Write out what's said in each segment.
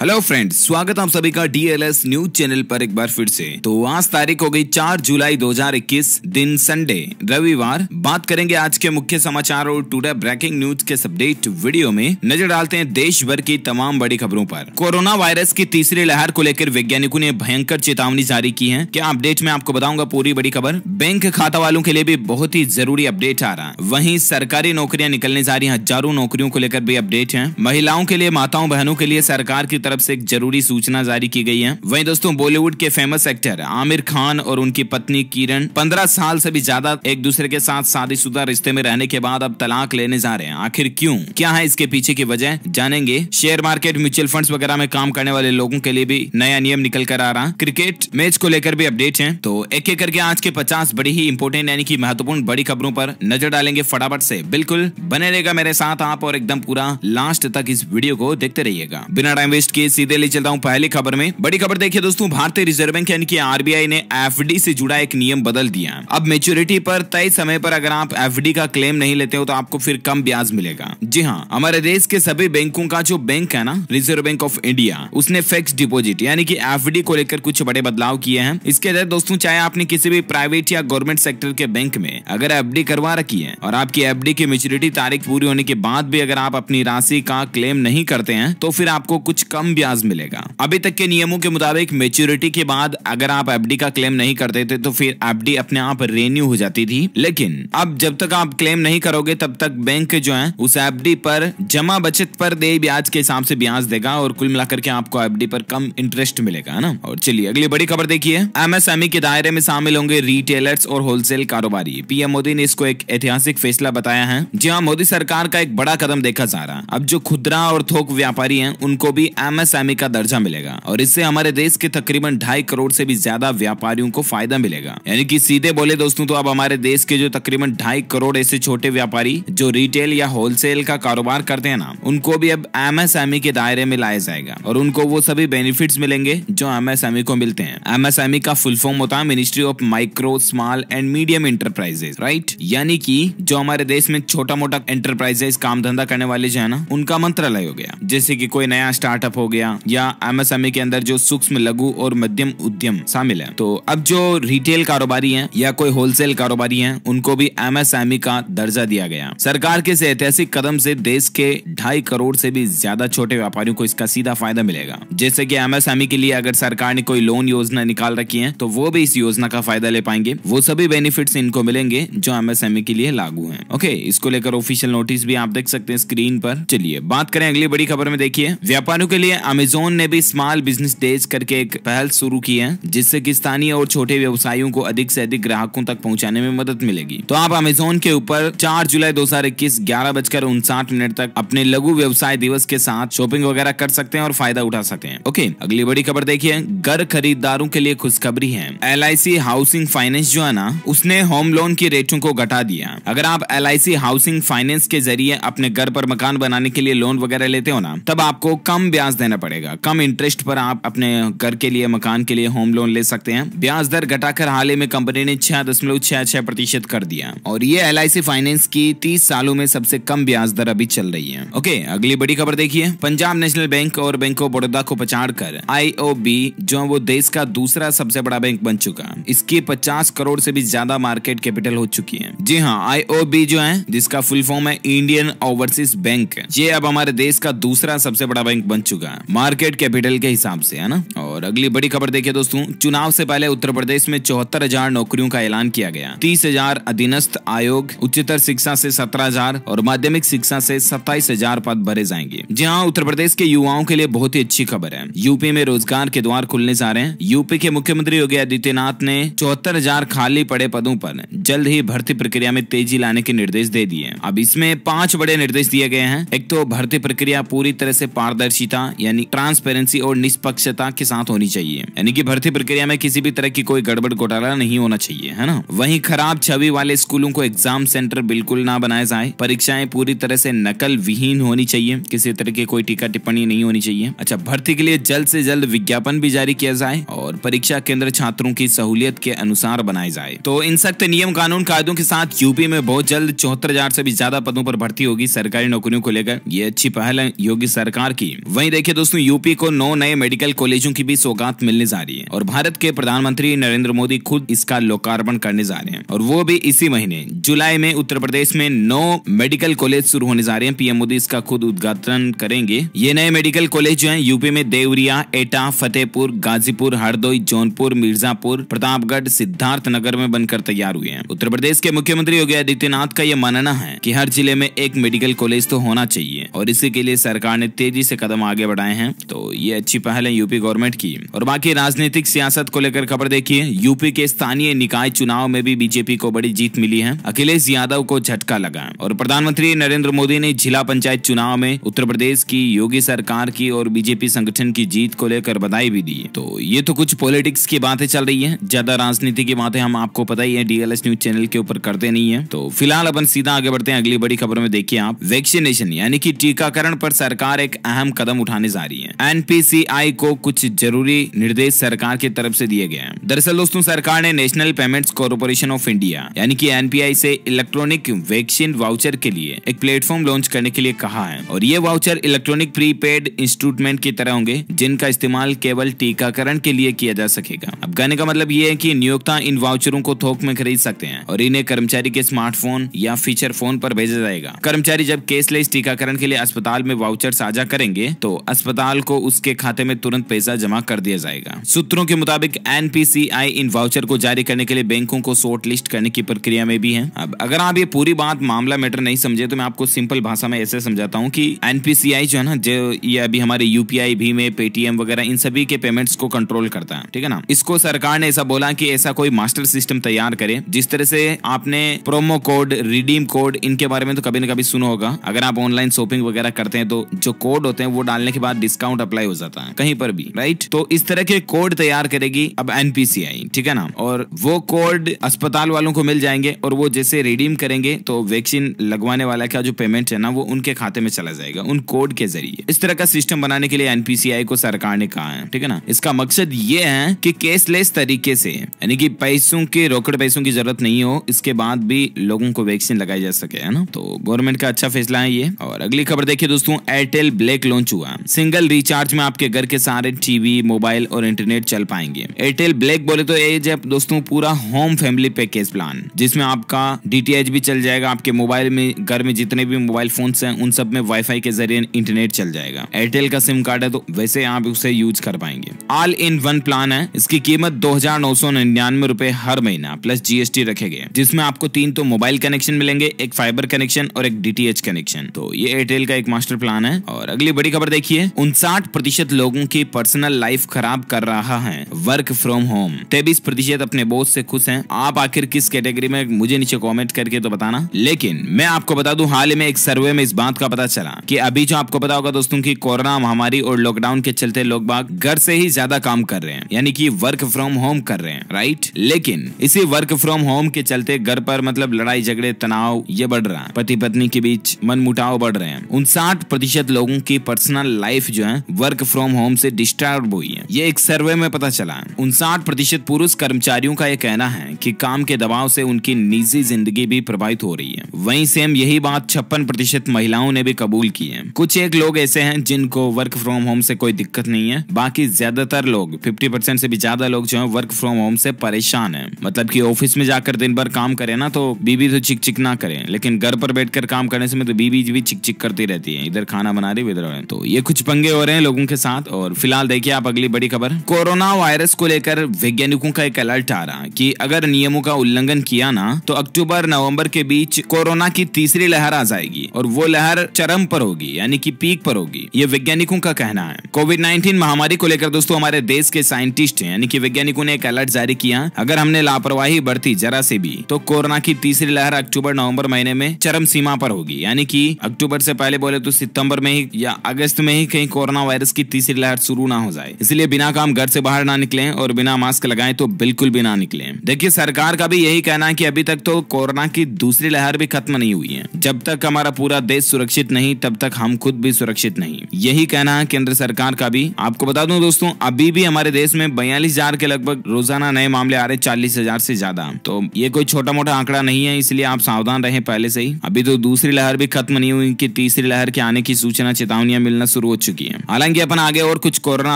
Hello friends, स्वागत आप सभी का डीएलएस न्यूज चैनल पर एक बार फिर से। तो आज तारीख हो गई 4 जुलाई 2021, दिन संडे रविवार। बात करेंगे आज के मुख्य समाचार और टुडे ब्रेकिंग न्यूज के अपडेट वीडियो में नजर डालते हैं देश भर की तमाम बड़ी खबरों पर। कोरोना वायरस की तीसरी लहर को लेकर वैज्ञानिकों ने भयंकर चेतावनी जारी की है। क्या अपडेट में आपको बताऊंगा पूरी बड़ी खबर। बैंक खाता वालों के लिए भी बहुत ही जरूरी अपडेट आ रहा है। वहीं सरकारी नौकरियां निकलने जा रही, हजारों नौकरियों को लेकर भी अपडेट है। महिलाओं के लिए, माताओं बहनों के लिए सरकार की तरफ से एक जरूरी सूचना जारी की गई है। वहीं दोस्तों, बॉलीवुड के फेमस एक्टर आमिर खान और उनकी पत्नी किरण 15 साल से भी ज्यादा एक दूसरे के साथ शादीशुदा रिश्ते में रहने के बाद अब तलाक लेने जा रहे हैं। आखिर क्यों, क्या है इसके पीछे की वजह, जानेंगे। शेयर मार्केट, म्यूचुअल फंड्स वगैरह में काम करने वाले लोगों के लिए भी नया नियम निकल कर आ रहा। क्रिकेट मैच को लेकर भी अपडेट है। तो एक एक करके आज के 50 बड़ी ही इंपोर्टेंट यानी कि महत्वपूर्ण बड़ी खबरों पर नजर डालेंगे फटाफट से। बिल्कुल बने रहेगा मेरे साथ आप और एकदम पूरा लास्ट तक इस वीडियो को देखते रहिएगा। बिना टाइम वेस्ट किए सीधे ले चलता हूं पहली खबर में। बड़ी खबर देखिए दोस्तों, भारतीय रिजर्व बैंक यानी कि आरबीआई ने एफडी से जुड़ा एक नियम बदल दिया। अब मैच्योरिटी पर तय समय पर अगर आप एफडी का क्लेम नहीं लेते हो तो आपको फिर कम ब्याज मिलेगा। जी हाँ, हमारे देश के सभी बैंकों का जो बैंक है ना, रिजर्व बैंक ऑफ इंडिया, उसने फिक्स्ड डिपॉजिट यानी कि एफडी को लेकर कुछ बड़े बदलाव किए हैं। इसके तहत दोस्तों, चाहे आपने किसी भी प्राइवेट या गवर्नमेंट सेक्टर के बैंक में अगर एफडी करवा रखी है और आपकी एफडी की मैच्योरिटी तारीख पूरी होने के बाद भी अगर आप अपनी राशि का क्लेम नहीं करते हैं तो फिर आपको कुछ कम ब्याज मिलेगा। अभी तक के नियमों के मुताबिक मैच्योरिटी के बाद अगर आप एफडी का क्लेम नहीं करते थे तो फिर एफडी अपने आप रेन्यू हो जाती थी। लेकिन अब जब तक आप क्लेम नहीं करोगे तब तक बैंक जो है उस एफडी पर जमा बचत पर देय ब्याज के हिसाब से ब्याज देगा और कुल मिलाकर के आपको एफडी पर कम इंटरेस्ट मिलेगा, है ना। और चलिए अगली बड़ी खबर देखिए। एमएसएमई के दायरे में शामिल होंगे रिटेलर्स और होलसेल कारोबारी। पीएम मोदी ने इसको एक ऐतिहासिक फैसला बताया है। जी हाँ, मोदी सरकार का एक बड़ा कदम देखा जा रहा है। अब जो खुदरा और थोक व्यापारी हैं उनको भी एमएसएमई का दर्जा मिलेगा और इससे हमारे देश के तकरीबन 2.5 करोड़ से भी ज्यादा व्यापारियों को फायदा मिलेगा। यानी कि सीधे बोले दोस्तों तो अब हमारे देश के जो तकरीबन 2.5 करोड़ ऐसे छोटे व्यापारी जो रिटेल या होलसेल का कारोबार करते हैं ना, उनको भी अब एमएसएमई के दायरे में लाया जाएगा और उनको वो सभी बेनिफिट्स मिलेंगे जो एमएसएमई को मिलते हैं। एमएसएमई का फुल फॉर्म होता है ministry of micro, small and medium enterprises, right. यानी कि जो हमारे देश में छोटा मोटा एंटरप्राइजेस, काम धंधा करने वाले जो है ना, उनका मंत्रालय हो गया। जैसे कि कोई नया स्टार्टअप हो गया या एमएसएमई के अंदर जो सूक्ष्म, लघु और मध्यम उद्यम शामिल है। तो अब जो रिटेल कारोबारी हैं या कोई होलसेल कारोबारी हैं उनको भी एमएसएमई का दर्जा दिया गया। सरकार के इस ऐतिहासिक कदम से देश के 2.5 करोड़ से भी ज्यादा छोटे व्यापारियों को इसका सीधा फायदा मिलेगा। जैसे कि एमएसएमई के लिए अगर सरकार ने कोई लोन योजना निकाल रखी है तो वो भी इस योजना का फायदा ले पाएंगे। वो सभी बेनिफिट्स इनको मिलेंगे जो एमएसएमई के लिए लागू है। ओके, इसको लेकर ऑफिशियल नोटिस भी आप देख सकते हैं स्क्रीन पर। चलिए बात करें अगली बड़ी खबर में। देखिए, व्यापारियों के लिए अमेज़न ने भी स्मॉल बिजनेस डेज करके एक पहल शुरू की है जिससे कि स्थानीय और छोटे व्यवसायियों को अधिक से अधिक ग्राहकों तक पहुंचाने में मदद मिलेगी। तो आप अमेज़न के ऊपर 4 जुलाई 2021 11:59 तक अपने लघु व्यवसाय दिवस के साथ शॉपिंग वगैरह कर सकते हैं और फायदा उठा सकते हैं। ओके, अगली बड़ी खबर देखिए। घर खरीदारों के लिए खुशखबरी है। LIC हाउसिंग फाइनेंस जो है ना, उसने होम लोन की रेटों को घटा दिया। अगर आप LIC हाउसिंग फाइनेंस के जरिए अपने घर पर मकान बनाने के लिए लोन वगैरह लेते हो ना, तब आपको कम ब्याज देना पड़ेगा। कम इंटरेस्ट पर आप अपने घर के लिए, मकान के लिए होम लोन ले सकते हैं। ब्याज दर घटाकर हाल ही में कंपनी ने 6.66% कर दिया और ये LIC फाइनेंस की 30 सालों में सबसे कम ब्याज दर अभी चल रही है। ओके, अगली बड़ी खबर देखिए। पंजाब नेशनल बैंक और बैंक ऑफ बड़ौदा को पछाड़कर IOB जो वो देश का दूसरा सबसे बड़ा बैंक बन चुका। इसकी 50 करोड़ से भी ज्यादा मार्केट कैपिटल हो चुकी है। जी हाँ, IOB जो है, जिसका फुल फॉर्म है इंडियन ओवरसीज बैंक, ये अब हमारे देश का दूसरा सबसे बड़ा बैंक बन चुका है मार्केट कैपिटल के हिसाब से, है ना। और अगली बड़ी खबर देखिए दोस्तों। चुनाव से पहले उत्तर प्रदेश में 74,000 नौकरियों का ऐलान किया गया। 30,000 अधीनस्थ आयोग, उच्चतर शिक्षा से 17,000 और माध्यमिक शिक्षा से 27,000 पद भरे जाएंगे। जी हाँ, उत्तर प्रदेश के युवाओं के लिए बहुत ही अच्छी खबर है। यूपी में रोजगार के द्वार खुलने जा रहे हैं। यूपी के मुख्यमंत्री योगी आदित्यनाथ ने 74,000 खाली पड़े पदों पर जल्द ही भर्ती प्रक्रिया में तेजी लाने के निर्देश दे दिए। अब इसमें 5 बड़े निर्देश दिए गए हैं। एक तो भर्ती प्रक्रिया पूरी तरह से पारदर्शिता यानी ट्रांसपेरेंसी और निष्पक्षता के साथ होनी चाहिए। यानी कि भर्ती प्रक्रिया में किसी भी तरह की कोई गड़बड़ घोटाला नहीं होना चाहिए, है ना। वहीं खराब छवि वाले स्कूलों को एग्जाम सेंटर बिल्कुल ना बनाया जाए। परीक्षाएं पूरी तरह से नकल विहीन होनी चाहिए। किसी तरह की कोई टीका टिप्पणी नहीं होनी चाहिए। अच्छा, भर्ती के लिए जल्द से जल्द विज्ञापन भी जारी किया जाए और परीक्षा केंद्र छात्रों की सहूलियत के अनुसार बनाए जाए। तो इन सख्त नियम, कानून, कायदों के साथ यूपी में बहुत जल्द 74,000 से भी ज्यादा पदों पर भर्ती होगी सरकारी नौकरियों को लेकर। ये अच्छी पहल है योगी सरकार की। वहीं देखिए देखिए दोस्तों, यूपी को 9 नए मेडिकल कॉलेजों की भी सौगात मिलने जा रही है और भारत के प्रधानमंत्री नरेंद्र मोदी खुद इसका लोकार्पण करने जा रहे हैं और वो भी इसी महीने जुलाई में। उत्तर प्रदेश में 9 मेडिकल कॉलेज शुरू होने जा रहे हैं। पीएम मोदी इसका खुद उद्घाटन करेंगे। ये नए मेडिकल कॉलेज जो है यूपी में देवरिया, एटा, फतेहपुर, गाजीपुर, हरदोई, जौनपुर, मिर्जापुर, प्रतापगढ़, सिद्धार्थनगर में बनकर तैयार हुए हैं। उत्तर प्रदेश के मुख्यमंत्री योगी आदित्यनाथ का यह मानना है कि हर जिले में एक मेडिकल कॉलेज तो होना चाहिए और इसी के लिए सरकार ने तेजी से कदम आगे बढ़ाए हैं। तो ये अच्छी पहल है यूपी गवर्नमेंट की। और बाकी राजनीतिक सियासत को लेकर खबर देखिए, यूपी के स्थानीय निकाय चुनाव में भी बीजेपी को बड़ी जीत मिली है। अखिलेश यादव को झटका लगा और प्रधानमंत्री नरेंद्र मोदी ने जिला पंचायत चुनाव में उत्तर प्रदेश की योगी सरकार की और बीजेपी संगठन की जीत को लेकर बधाई भी दी। तो ये तो कुछ पॉलिटिक्स की बातें चल रही है, ज्यादा राजनीति की बातें हम आपको पता ही है डीएलएस न्यूज चैनल के ऊपर करते नहीं है। तो फिलहाल अपन सीधा आगे बढ़ते हैं अगली बड़ी खबर में। देखिए आप, वैक्सीनेशन यानी कि टीकाकरण पर सरकार एक अहम कदम उठाने जा रही है। एनपीसीआई को कुछ जरूरी निर्देश सरकार की तरफ से दिए गए हैं। दरअसल दोस्तों, सरकार ने national payments corporation of India यानी कि एनपीआई से इलेक्ट्रॉनिक वैक्सीन वाउचर के लिए एक प्लेटफॉर्म लॉन्च करने के लिए कहा है और ये वाउचर इलेक्ट्रॉनिक प्रीपेड इंस्टॉलमेंट की तरह होंगे जिनका इस्तेमाल केवल टीकाकरण के लिए किया जा सकेगा। अब कहने का मतलब ये है कि नियोक्ता इन वाउचरों को थोक में खरीद सकते हैं और इन्हें कर्मचारी के स्मार्टफोन या फीचर फोन पर भेजा जाएगा। कर्मचारी जब केसलेस टीकाकरण के लिए अस्पताल में वाउचर साझा करेंगे तो अस्पताल को उसके खाते में तुरंत पैसा जमा कर दिया जाएगा। सूत्रों के मुताबिक एनपीसीआई इन वाउचर को जारी करने के लिए बैंकों को शॉर्ट लिस्ट करने की प्रक्रिया में भी है। अब अगर आप ये पूरी बात मामला मैटर नहीं समझे तो मैं आपको सिंपल भाषा में ऐसे समझाता हूँ कि एनपीसीआई जो है ना, जो ये अभी हमारे यूपीआई, भीम, पेटीएम वगैरह इन सभी के पेमेंट्स को कंट्रोल करता है, ठीक है ना। इसको सरकार ने ऐसा बोला कि ऐसा कोई मास्टर सिस्टम तैयार करे। जिस तरह से आपने प्रोमो कोड, रिडीम कोड, इनके बारे में तो कभी न कभी सुना होगा। अगर आप ऑनलाइन शॉपिंग वगैरह करते हैं तो जो कोड होते हैं वो डालने के बाद डिस्काउंट अप्लाई हो जाता है कहीं पर भी, राइट। तो इस तरह के कोड तैयार करेगी अब एनपीसीआई, ठीक है ना। और वो कोड अस्पताल वालों को मिल जाएंगे और वो जैसे रिडीम करेंगे तो वैक्सीन लगवाने वाला का जो पेमेंट है ना वो उनके खाते में चला जाएगा उन कोड के जरिए। इस तरह का सिस्टम बनाने के लिए एनपीसीआई को सरकार ने कहा है, ठीक है ना। इसका मकसद ये है कि केसलेस तरीके से यानी कि पैसों के, रोकड़ पैसों की जरूरत नहीं हो, इसके बाद भी लोगों को वैक्सीन लगाई जा सके, है ना। तो गवर्नमेंट का अच्छा फैसला है ये। और अगली खबर देखिए दोस्तों, एयरटेल ब्लैक लॉन्च हुआ। सिंगल रिचार्ज में आपके घर के सारे टीवी, मोबाइल और इंटरनेट चल पाएंगे। एयरटेल ब्लैक बोले तो ये जब दोस्तों पूरा होम फैमिली पैकेज प्लान, जिसमें आपका डीटीएच भी चल जाएगा, आपके मोबाइल में, घर में जितने भी मोबाइल फोन्स हैं उन सब में वाईफाई के जरिए इंटरनेट चल जाएगा। एयरटेल का सिम कार्ड है तो वैसे आप उसे यूज कर पाएंगे। ऑल इन वन प्लान है। इसकी कीमत 2,999 रुपए हर महीना प्लस जीएसटी रखे गए, जिसमें आपको 3 तो मोबाइल कनेक्शन मिलेंगे, एक फाइबर कनेक्शन और एक डीटीएच कनेक्शन। तो ये एयरटेल का एक मास्टर प्लान है। और अगली बड़ी खबर देखिए, 59% लोगों की पर्सनल लाइफ खराब कर रहा है वर्क फ्रॉम होम। 23% अपने बॉस से खुश हैं। आप आखिर किस कैटेगरी में, मुझे नीचे कमेंट करके तो बताना। लेकिन मैं आपको बता दूं, हाल ही में एक सर्वे में इस बात का पता चला कि अभी जो आपको पता होगा दोस्तों की कोरोना महामारी और लॉकडाउन के चलते लोग बाग घर से ही ज्यादा काम कर रहे हैं, यानी कि वर्क फ्रॉम होम कर रहे हैं, राइट। लेकिन इसी वर्क फ्रॉम होम के चलते घर पर मतलब लड़ाई झगड़े, तनाव ये बढ़ रहा है, पति पत्नी के बीच मनमुटाव बढ़ रहे हैं। 59% लोगों की पर्सनल लाइफ जो है वर्क फ्रॉम होम से डिस्टर्ब हुई है। ये एक सर्वे में पता चला है। 59% पुरुष कर्मचारियों का यह कहना है कि काम के दबाव से उनकी निजी जिंदगी भी प्रभावित हो रही है। वहीं सेम यही बात 56% महिलाओं ने भी कबूल की है। कुछ एक लोग ऐसे हैं जिनको वर्क फ्रॉम होम से कोई दिक्कत नहीं है, बाकी ज्यादातर लोग 50% से भी ज्यादा लोग जो है वर्क फ्रॉम होम से परेशान है। मतलब कि ऑफिस में जाकर दिन भर काम करे ना तो बीबी तो चिक चिक ना करे, लेकिन घर पर बैठकर काम करने से तो बीबी भी चिक चिक करती रहती है, इधर खाना बना रही इधर। तो ये कुछ पंगे हो रहे हैं लोगों के साथ। और फिलहाल देखिए आप अगली बड़ी खबर, कोरोना वायरस को लेकर वैज्ञानिकों का एक अलर्ट आ रहा कि अगर नियमों का उल्लंघन किया ना तो अक्टूबर नवंबर के बीच कोरोना की तीसरी लहर आ जाएगी और वो लहर चरम पर होगी, यानी कि पीक पर होगी। ये वैज्ञानिकों का कहना है। कोविड-19 महामारी को लेकर दोस्तों हमारे देश के साइंटिस्ट यानी कि वैज्ञानिकों ने एक अलर्ट जारी किया, अगर हमने लापरवाही बरती जरा से भी तो कोरोना की तीसरी लहर अक्टूबर नवंबर महीने में चरम सीमा पर होगी। यानी कि अक्टूबर से पहले बोले तो सितंबर में ही या अगस्त में ही कहीं कोरोना वायरस की तीसरी लहर शुरू ना हो जाए। इसलिए बिना काम घर से बाहर ना निकलें और बिना मास्क लगाएं तो बिल्कुल भी ना निकलें। देखिए सरकार का भी यही कहना है कि अभी तक तो कोरोना की दूसरी लहर भी खत्म नहीं हुई है। जब तक हमारा पूरा देश सुरक्षित नहीं तब तक हम खुद भी सुरक्षित नहीं, यही कहना है केंद्र सरकार का भी। आपको बता दूं दोस्तों, अभी भी हमारे देश में 42,000 के लगभग रोजाना नए मामले आ रहे, 40,000 से ज्यादा। तो ये कोई छोटा मोटा आंकड़ा नहीं है, इसलिए आप सावधान रहें पहले से ही। अभी तो दूसरी लहर भी खत्म नहीं हुई कि तीसरी लहर के आने की सूचना चेतावनियां मिलना शुरू हो चुकी है। हालांकि अपन आगे और कुछ कोरोना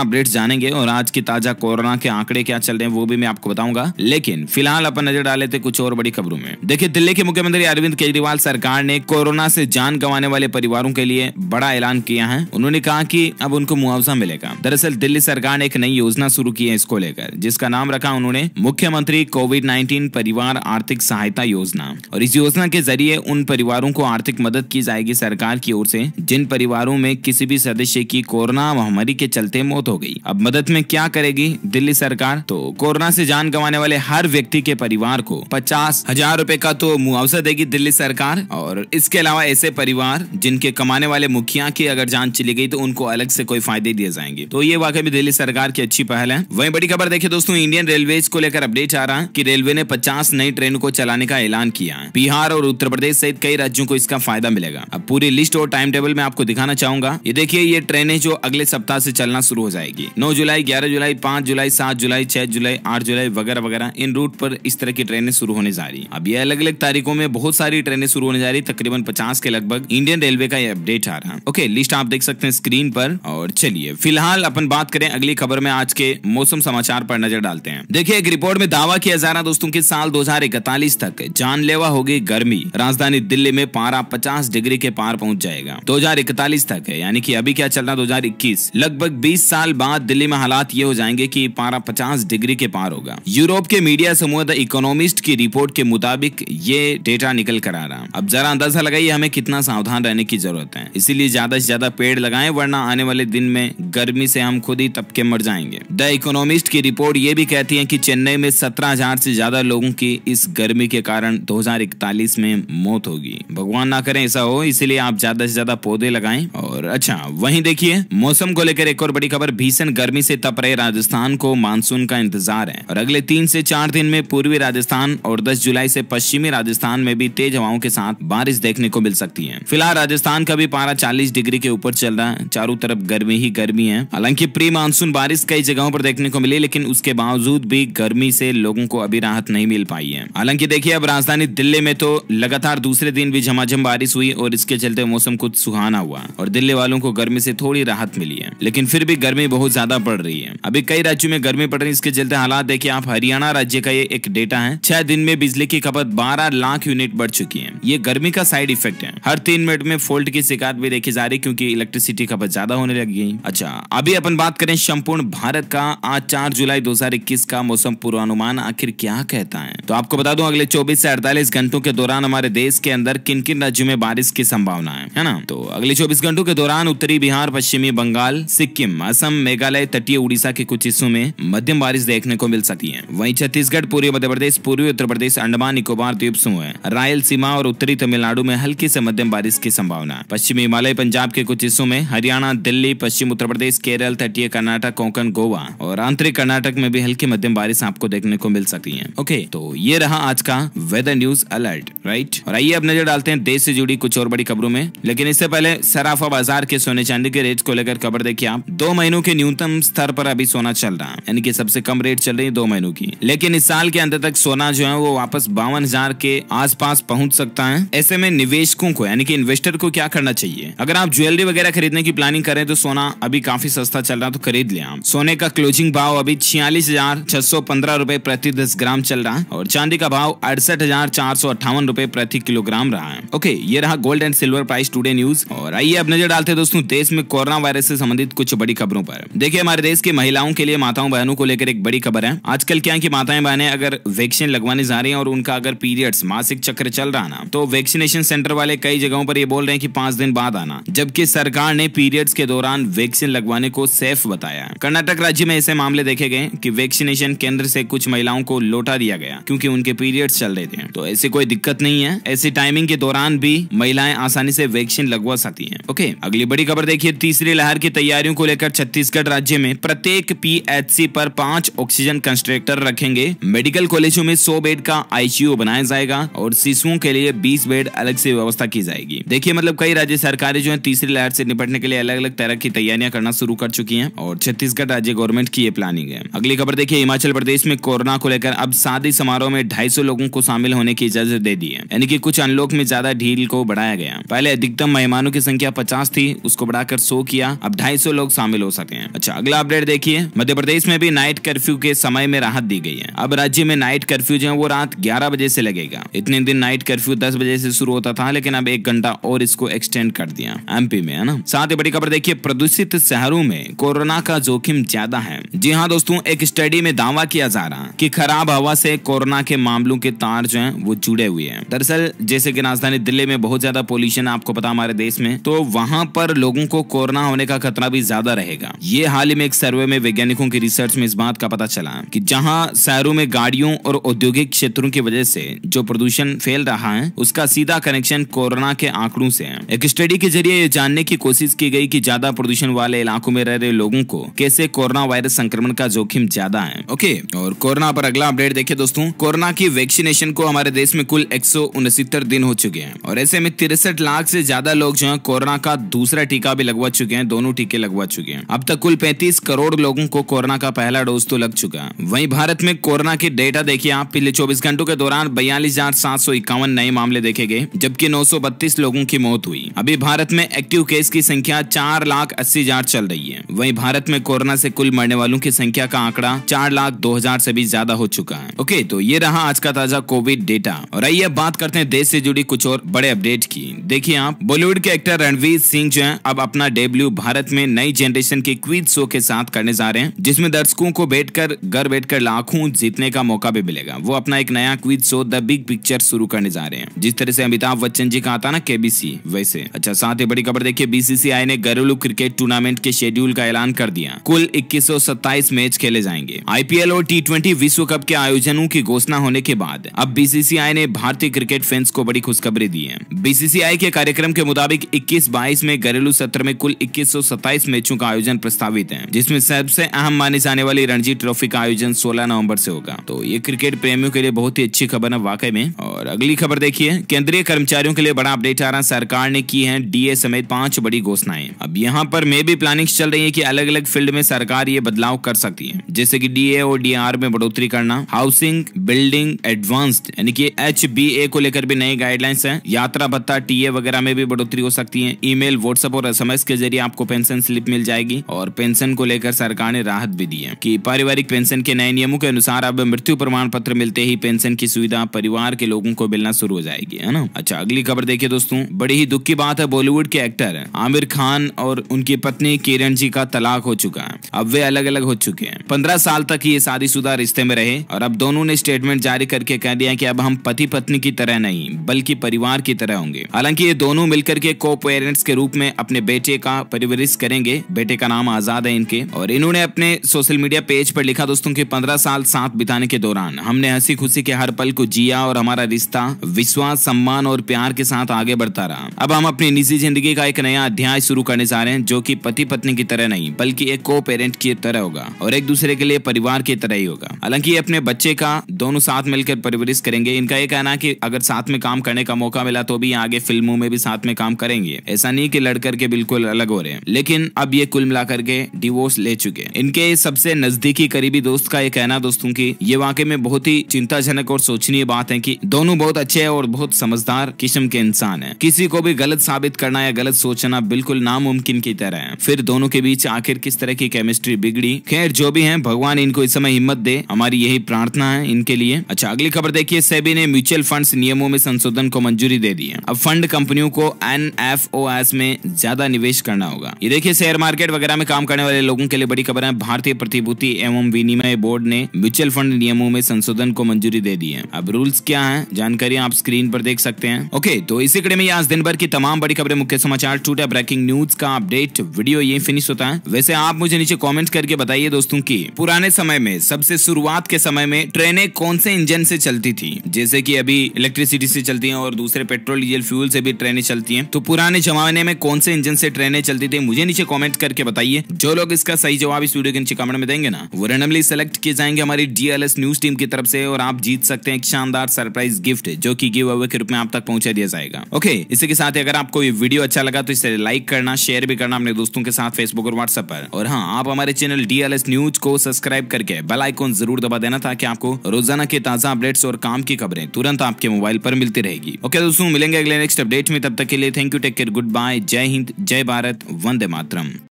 अपडेट्स जानेंगे और आज की ताजा कोरोना के आंकड़े क्या चल रहे हैं वो भी मैं आपको बताऊंगा, लेकिन फिलहाल अपन नजर डाले थे कुछ और बड़ी खबरों में। देखिए, दिल्ली के मुख्यमंत्री अरविंद केजरीवाल सरकार ने कोरोना से जान गंवाने वाले परिवारों के लिए बड़ा ऐलान किया है। उन्होंने कहा कि अब उनको मुआवजा मिलेगा। दरअसल दिल्ली सरकार ने एक नई योजना शुरू की है इसको लेकर, जिसका नाम रखा उन्होंने मुख्यमंत्री कोविड-19 परिवार आर्थिक सहायता योजना। और इस योजना के जरिए उन परिवारों को आर्थिक मदद की जाएगी सरकार की ओर से जिन परिवारों में किसी भी सदस्य की कोरोना महामारी के चलते मौत हो गई। अब मदद में क्या करेगी दिल्ली सरकार? तो कोरोना से जान गंवाने वाले हर व्यक्ति के परिवार को 50,000 रुपए का तो मुआवजा देगी दिल्ली सरकार, और इसके अलावा ऐसे परिवार जिनके कमाने वाले मुखिया की अगर जान चली गई तो उनको अलग से कोई फायदे दिए जाएंगे। तो ये वाकई में दिल्ली सरकार की अच्छी पहल है। वहीं बड़ी खबर देखिए दोस्तों, इंडियन रेलवेज को लेकर अपडेट आ रहा है कि रेलवे ने 50 नई ट्रेनों को चलाने का ऐलान किया है। बिहार और उत्तर प्रदेश सहित कई राज्यों को इसका फायदा मिलेगा। अब पूरी लिस्ट और टाइम टेबल में आपको दिखाना चाहूंगा। ये देखिए, ये ट्रेनें जो अगले सप्ताह से चलना शुरू हो जाएगी। 9 जुलाई, 11 जुलाई, 5 जुलाई, 7 जुलाई, 6 जुलाई, 8 जुलाई वगैरह वगैरह, इन रूट पर इस तरह की ट्रेनें शुरू होने जा रही। अब ये अलग अलग तारीखों में बहुत सारी ट्रेनें शुरू होने जा रही, तकरीबन 50 के लगभग इंडियन रेलवे का ये अपडेट आ रहा। ओके, लिस्ट आप देख सकते हैं स्क्रीन पर। और चलिए फिलहाल अपन बात करें अगली खबर में, आज के मौसम समाचार पर नजर डालते हैं। देखिए, एक रिपोर्ट में दावा किया जा रहा दोस्तों कि साल 2041 तक जानलेवा होगी गर्मी। राजधानी दिल्ली में पारा 50 डिग्री के पार पहुंच जाएगा। 2041 तक है, यानी कि अभी क्या चल रहा 2021, लगभग 20 साल बाद दिल्ली में हालात ये हो जाएंगे कि पारा 50 डिग्री के पार होगा। यूरोप के मीडिया समूह द इकोनॉमिस्ट की रिपोर्ट के मुताबिक ये डेटा निकल कर आ रहा। अब जरा अंदाजा लगाइए हमें कितना सावधान रहने की जरूरत है। इसीलिए ज्यादा से ज्यादा पेड़ लगाएं, वरना आने वाले दिन में गर्मी से हम खुद ही तपके मर जाएंगे। द इकोनॉमिस्ट की रिपोर्ट ये भी कहती है कि चेन्नई में 17,000 से ज्यादा लोगों की इस गर्मी के कारण 2041 में मौत होगी। भगवान ना करें ऐसा हो, इसीलिए आप ज्यादा से ज्यादा पौधे लगाएं। और अच्छा, वहीं देखिए मौसम को लेकर एक और बड़ी खबर, भीषण गर्मी से तप रहे राजस्थान को मानसून का इंतजार है और अगले 3 से 4 दिन में पूर्वी राजस्थान और 10 जुलाई से पश्चिमी राजस्थान में भी तेज हवाओं के साथ बारिश देखने को मिल सकती है। फिलहाल राजस्थान का भी पारा 40 डिग्री के ऊपर चल रहा है, चारों तरफ गर्मी ही गर्मी है। हालांकि प्री मानसून बारिश कई जगहों पर देखने को मिली, लेकिन उसके बावजूद भी गर्मी से लोगों को अभी राहत नहीं मिल पाई है। हालांकि देखिए, अब राजधानी दिल्ली में तो लगातार दूसरे दिन भी झमाझम बारिश हुई और इसके चलते मौसम कुछ सुहाना हुआ और दिल्ली वालों को गर्मी से थोड़ी राहत मिली है, लेकिन फिर भी गर्मी बहुत ज्यादा पड़ रही है। अभी कई राज्यों में गर्मी पड़ रही है, इसके चलते हालात देखिए आप। हरियाणा राज्य का ये एक डेटा है, 6 दिन में बिजली की खपत 12 लाख यूनिट बढ़ चुकी है। ये गर्मी का साइड इफेक्ट है। हर 3 मिनट में फॉल्ट की शिकायत भी देखी जा रही, क्योंकि इलेक्ट्रिसिटी खपत ज्यादा होने लगी। अच्छा, अभी अपन बात करें संपूर्ण भारत का आज 4 जुलाई 2021 का मौसम पूर्वानुमान आखिर क्या कहता है। तो आपको बता दूं, अगले 24 से 48 घंटों के दौरान हमारे देश के अंदर किन किन राज्यों में बारिश की संभावना है ना। तो अगले 24 घंटों के दौरान उत्तरी बिहार, पश्चिमी बंगाल, सिक्किम, असम, मेघालय, तटीय उड़ीसा के कुछ हिस्सों में मध्यम बारिश देखने को मिल सकती है। वहीं छत्तीसगढ़, पूर्वी मध्य प्रदेश, पूर्वी उत्तर प्रदेश, अंडमान निकोबार द्वीप समूह, रायलसीमा और उत्तरी तमिलनाडु में हल्की से मध्यम बारिश की संभावना है। पश्चिमी हिमालय, पंजाब के कुछ हिस्सों में, हरियाणा, दिल्ली, पश्चिम उत्तर प्रदेश, केरल, तटीय कर्नाटक, कोंकण, गोवा और आंतरिक कर्नाटक में भी हल्की मध्यम बारिश आपको देखने को मिल सकती है। ओके, तो ये रहा आज का वेदर न्यूज अलर्ट, राइट। और आइए अब नजर डालते हैं देश से जुड़ी कुछ और बड़ी खबरों में, लेकिन इससे पहले सराफा बाजार के सोने चांदी के रेट को लेकर खबर देखिए आप। 2 महीनों के न्यूनतम स्तर पर अभी सोना चल रहा है, यानी कि सबसे कम रेट चल रही है 2 महीनों की। लेकिन इस साल के अंत तक सोना जो है वो वापस 52,000 के आसपास पहुंच सकता है। ऐसे में निवेशकों को, यानी कि इन्वेस्टर को क्या करना चाहिए? अगर आप ज्वेलरी वगैरह खरीदने की प्लानिंग करें तो सोना अभी काफी सस्ता चल रहा है, तो खरीद ले आप। सोने का क्लोजिंग भाव अभी 46,615 रुपए प्रति 10 ग्राम चल रहा है और चांदी का भाव 68,458 रुपए प्रति किलोग्राम रहा है। ओके, ये रहा gold and silver price today news. और आइए अब नजर डालते हैं दोस्तों देश में कोरोना वायरस से संबंधित कुछ बड़ी खबरों पर। देखिए, हमारे देश की महिलाओं के लिए, माताओं बहनों को लेकर एक बड़ी खबर है। आजकल क्या है कि माताएं बहनें अगर वैक्सीन लगवाने जा रही हैं और उनका अगर पीरियड्स, मासिक चक्र चल रहा ना, तो वैक्सीनेशन सेंटर वाले कई जगहों पर ये बोल रहे हैं कि 5 दिन बाद आना, जबकि सरकार ने पीरियड्स के दौरान वैक्सीन लगवाने को सेफ बताया। कर्नाटक राज्य में ऐसे मामले देखे गए कि वैक्सीनेशन केंद्र से कुछ महिलाओं को लौटा दिया गया क्योंकि उनके पीरियड्स चल रहे थे। तो ऐसी कोई दिक्कत नहीं है, ऐसी टाइमिंग के दौरान भी महिलाएं आसानी से वैक्सीन लगवा सकती हैं। ओके, अगली बड़ी खबर देखिए, तीसरी लहर की तैयारियों को लेकर छत्तीसगढ़ राज्य में प्रत्येक पीएचसी पर 5 ऑक्सीजन कंसंट्रेटर रखेंगे। मेडिकल कॉलेजों में 100 बेड का आईसीयू बनाया जाएगा और शिशुओं के लिए 20 बेड अलग से व्यवस्था की जाएगी। देखिए मतलब कई राज्य सरकारें जो है तीसरी लहर से निपटने के लिए अलग अलग तरह की तैयारियां करना शुरू कर चुकी हैं और छत्तीसगढ़ राज्य गवर्नमेंट की ये प्लानिंग है। अगली खबर देखिए, हिमाचल प्रदेश में कोरोना को लेकर अब शादी समारोह में 250 लोगों को शामिल होने की इजाजत दे दी है, यानी कि कुछ अनलॉक में ज्यादा ढील को बढ़ाया गया। पहले अधिकतम मेहमानों की संख्या 50 थी, उसको बढ़ाकर 100 किया, अब 250 लोग शामिल हो सके हैं। अच्छा अगला अपडेट देखिए, मध्य प्रदेश में भी नाइट कर्फ्यू के समय में राहत दी गई है। अब राज्य में नाइट कर्फ्यू जो है वो रात 11 बजे से लगेगा। इतने दिन नाइट कर्फ्यू 10 बजे से शुरू होता था, लेकिन अब 1 घंटा और इसको एक्सटेंड कर दिया एमपी में, है ना। साथ ही बड़ी खबर देखिए, प्रदूषित शहरों में कोरोना का जोखिम ज्यादा है। जी हाँ दोस्तों, एक स्टडी में दावा किया जा रहा कि खराब हवा से कोरोना के मामलों के तार जो हैं वो जुड़े हुए हैं। दरअसल जैसे कि राजधानी दिल्ली में बहुत ज्यादा पोल्यूशन है, आपको पता हमारे देश में, तो वहां पर लोगों को कोरोना होने का खतरा भी ज्यादा रहेगा। ये हाल ही में एक सर्वे में वैज्ञानिकों की रिसर्च में इस बात का पता चला कि जहां शहरों में गाड़ियों और औद्योगिक क्षेत्रों की वजह से जो प्रदूषण फैल रहा है उसका सीधा कनेक्शन कोरोना के आंकड़ों से है। एक स्टडी के जरिए ये जानने की कोशिश की गई कि ज्यादा प्रदूषण वाले इलाकों में रह रहे लोगों को कैसे कोरोना वायरस संक्रमण का जोखिम ज्यादा है। ओके, और कोरोना पर अगला अपडेट देखिए दोस्तों, कोरोना की वैक्सीनेशन को हमारे देश में कुल 169 दिन हो चुके हैं और ऐसे में 63 लाख से ज्यादा लोग जो है कोरोना का दूसरा टीका भी लगवा चुके हैं, दोनों टीके लगवा चुके हैं। अब तक कुल 35 करोड़ लोगों को कोरोना का पहला डोज तो लग चुका है। वहीं भारत में कोरोना की डेटा देखिए आप, पिछले 24 घंटों के दौरान 42,751 नए मामले देखे गए, जबकि 932 लोगों की मौत हुई। अभी भारत में एक्टिव केस की संख्या 4,80,000 चल रही है। वहीं भारत में कोरोना से कुल मरने वालों की संख्या का आंकड़ा 4,02,000 से भी ज्यादा हो चुका है। ओके, तो ये रहा आज का ताजा कोविड डेटा। और आइए अब बात करते हैं देश से जुड़ी कुछ और बड़े अपडेट की। देखिए आप, बॉलीवुड के एक्टर रणवीर सिंह जो है अब अपना डेब्यू भारत में नई जनरेशन के क्विज शो के साथ करने जा रहे हैं, जिसमें दर्शकों को घर बैठकर लाखों जीतने का मौका भी मिलेगा। वो अपना एक नया quiz show the big picture शुरू करने जा रहे हैं, जिस तरह से अमिताभ बच्चन जी का आता ना केबीसी वैसे। अच्छा साथ ही बड़ी खबर देखिए, बीसीसीआई ने घरेलू क्रिकेट टूर्नामेंट के शेड्यूल का ऐलान कर दिया। कुल 2127 मैच खेले जाएंगे। आईपीएल और T20 विश्व कप के आयोजनों की घोषणा होने के बाद अब बीसीसीआई ने भारतीय क्रिकेट फैंस को बड़ी खुशखबरी दी है। बीसीसीआई के कार्यक्रम के मुताबिक 21-22 में घरेलू सत्र में कुल 2127 मैचों का आयोजन प्रस्तावित है, जिसमें सबसे अहम मानी जाने वाली रणजी ट्रॉफी का आयोजन 16 नवंबर से होगा। तो ये क्रिकेट प्रेमियों के लिए बहुत ही अच्छी खबर है वाकई में। और अगली खबर देखिए, केंद्रीय कर्मचारियों के लिए बड़ा अपडेट आ रहा है। सरकार ने की है डीए समेत 5 बड़ी घोषणाएं। अब यहाँ पर मे भी प्लानिंग चल रही है कि अलग अलग फील्ड में सरकार ये बदलाव कर सकती है, जैसे कि डीए और डीआर में बढ़ोतरी करना, हाउसिंग बिल्डिंग एडवांस्ड यानी कि HBA को लेकर भी नई गाइडलाइंस है, यात्रा भत्ता टीए वगैरह में भी बढ़ोतरी हो सकती है, ईमेल व्हाट्सएप और SMS के जरिए आपको पेंशन स्लिप मिल जाएगी। और पेंशन को लेकर सरकार ने राहत भी दी है कि पारिवारिक पेंशन के नए नियमों के अनुसार अब मृत्यु प्रमाण पत्र मिलते ही पेंशन की सुविधा परिवार के लोगों को मिलना शुरू हो जाएगी, है ना। अच्छा अगली खबर देखिए दोस्तों, बड़ी ही दुख की बात है, बॉलीवुड के एक्टर आमिर खान और उनकी पत्नी किरण जी का तलाक हो चुका है। अब वे अलग अलग हो चुके हैं। 15 साल तक ये शादीशुदा रिश्ते में रहे और अब दोनों ने स्टेटमेंट जारी करके कह दिया कि अब हम पति पत्नी की तरह नहीं बल्कि परिवार की तरह होंगे। हालांकि ये दोनों मिलकर के को पेरेंट्स के रूप में अपने बेटे का परवरिश करेंगे। बेटे का नाम आजाद है इनके, और इन्होंने अपने सोशल मीडिया पेज पर लिखा दोस्तों कि 15 साल साथ बिताने के दौरान हमने हंसी खुशी के हर पल को जिया और हमारा रिश्ता विश्वास सम्मान और प्यार के साथ आगे बढ़ता रहा। अब हम अपनी निजी जिंदगी का एक नया अध्याय शुरू करने जा रहे हैं, जो कि पति पत्नी की तरह नहीं बल्कि एक को पेरेंट की तरह होगा और एक दूसरे के लिए परिवार की तरह ही होगा। हालांकि ये अपने बच्चे का दोनों साथ मिलकर परवरिश करेंगे। इनका ये कहना है कि अगर साथ में काम करने का मौका मिला तो भी आगे फिल्मों में भी साथ में काम करेंगे। ऐसा नहीं कि लड़ करके बिल्कुल अलग हो रहे हैं, लेकिन अब ये कुल मिलाकर के डिवोर्स ले चुके हैं। इनके सबसे नजदीकी करीबी दोस्त का ये कहना दोस्तों की ये वाकई में बहुत ही चिंताजनक और सोचनीय बात है कि दोनों बहुत अच्छे हैं और बहुत समझदार किस्म के इंसान हैं। किसी को भी गलत साबित करना या गलत सोचना बिल्कुल नामुमकिन की तरह है। फिर दोनों के बीच आखिर किस तरह की केमिस्ट्री बिगड़ी, खैर जो भी है भगवान इनको इस समय हिम्मत दे, हमारी यही प्रार्थना है इनके लिए। अच्छा अगली खबर देखिए, सेबी ने म्यूचुअल फंड्स नियमों में संशोधन को मंजूरी दे दी है। अब फंड कंपनियों को NFOs में ज्यादा निवेश करना होगा। ये देखिए शेयर मार्केट वगैरह में काम करने वाले लोगों के लिए बड़ी खबर है। भारतीय प्रतिभूति एवं विनिमय बोर्ड ने म्यूचुअल फंड नियमों में संशोधन को मंजूरी दे दी है। अब रूल्स क्या है जानकारी आप स्क्रीन पर देख सकते हैं। ओके, तो इसी कड़ी में आज दिन भर की तमाम बड़ी खबरें, मुख्य समाचार, टुडे ब्रेकिंग न्यूज का अपडेट वीडियो ये फिनिश होता है। वैसे आप मुझे नीचे कमेंट करके बताइए दोस्तों की पुराने समय में सबसे शुरुआत के समय में ट्रेनें कौन से इंजन से चलती थी, जैसे कि अभी इलेक्ट्रिसिटी से चलती हैं और दूसरे पेट्रोल डीजल फ्यूल से भी ट्रेनें चलती हैं। तो पुराने जमाने में कौन से इंजन से ट्रेनें चलती थी मुझे नीचे कमेंट करके बताइए। जो लोग इसका सही जवाब इस वीडियो के नीचे कमेंट में देंगे ना, वो रैंडमली सेलेक्ट किए जाएंगे हमारी DLS न्यूज टीम की तरफ से और आप जीत सकते हैं एक शानदार सरप्राइज गिफ्ट, जो की गिव अवे के रूप में आप तक पहुंचा दिया जाएगा। ओके, इसी के साथ ही अगर आपको ये वीडियो अच्छा लगा तो इसे लाइक करना, शेयर भी करना अपने दोस्तों के साथ फेसबुक और व्हाट्सएप पर। और हाँ, आप हमारे चैनल DLS न्यूज को सब्सक्राइब करके बेल आइकॉन जरूर दबा देना ताकि आपको रोजाना के ताजा अपडेट्स और काम की खबरें तुरंत आपके मोबाइल पर मिलती रहेगी। ओके दोस्तों, मिलेंगे अगले नेक्स्ट अपडेट में, तब तक के लिए thank you, take care, good bye, जय हिंद, जय भारत, वंदे मातरम।